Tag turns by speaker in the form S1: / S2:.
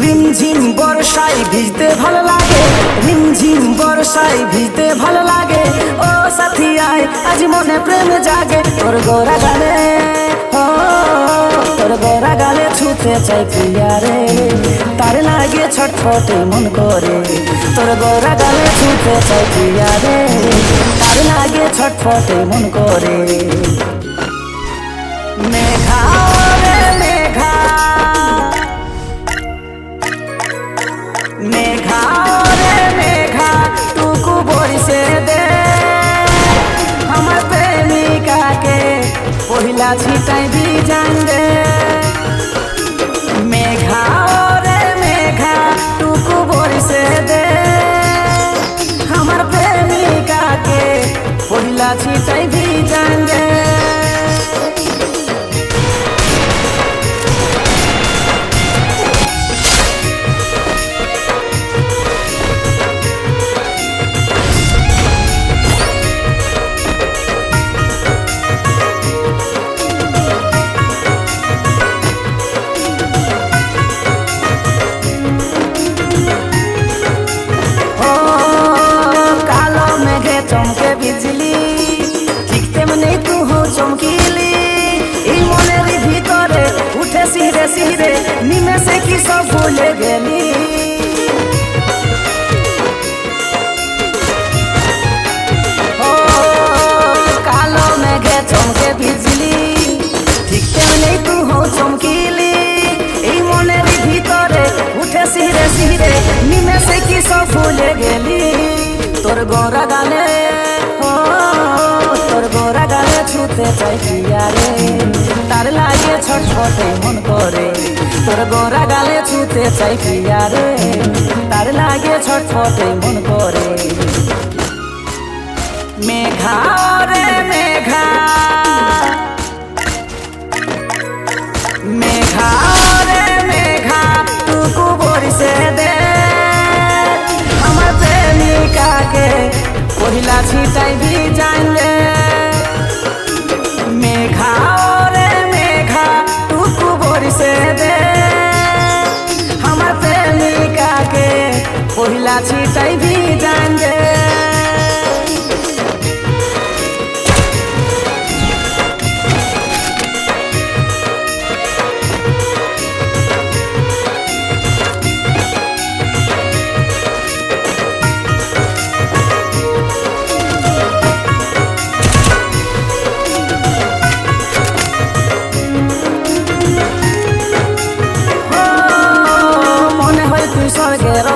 S1: রিমঝিম বর্ষায় ভিজতে ভালো লাগে, রিমঝিম বর্ষায় ভিজতে ভালো লাগে। ও সাথী আয় আজ মনে প্রেম জাগে, তোর গোরা গালে তোর গোরা গালে ছুতে চাই প্রিয়া রে, তার লাগে ছটফটে মন করে। তোর গোরা গালে ছুতে চাই প্রিয়া রে, তার লাগে ছটফটে মন করে। মেঘা রে মেঘা, মেঘা রে মেঘা টুকু বরিশে দে আমার প্রেমিকাকে পহিলা ছিটাই বিজান দে। মেঘা রে মেঘা টুকু বরিশে দে আমার প্রেমিকাকে পহিলা ছিটাই বিজান দে। চমকে বিজলি ঠিক তেমনি তুহু চমকিলি, এই মনের ভিতরে উঠে সিরে সিরে নিমেষে কি সব ভুলে গেলি। ও কালো মেঘে চমকে বিজলি ঠিক তেমনি তুহু চমকিলি, এই মনের ভিতরে উঠে সিরে সিরে নিমেষে কি সব ভুলে গেলি। তোর গোরা গালে তোর গোরা গালে ছুতে চাই প্রিয়া রে, তার লাগে ছটফটে মন করে। তোর গোরা গালে ছুতে চাই প্রিয়া রে, তার লাগে ছটফটে মন করে। মেঘা রে মেঘা, মেঘা রে মেঘা টুকু বরিশে দে আমার প্রেমিকাকে পহিলা ছিটাই বিজান দে। মেঘা রে মেঘা টুকু বরিশে দে আমার প্রেমিকাকে পহিলা ছিটাই বিজান দে। স্বর্গের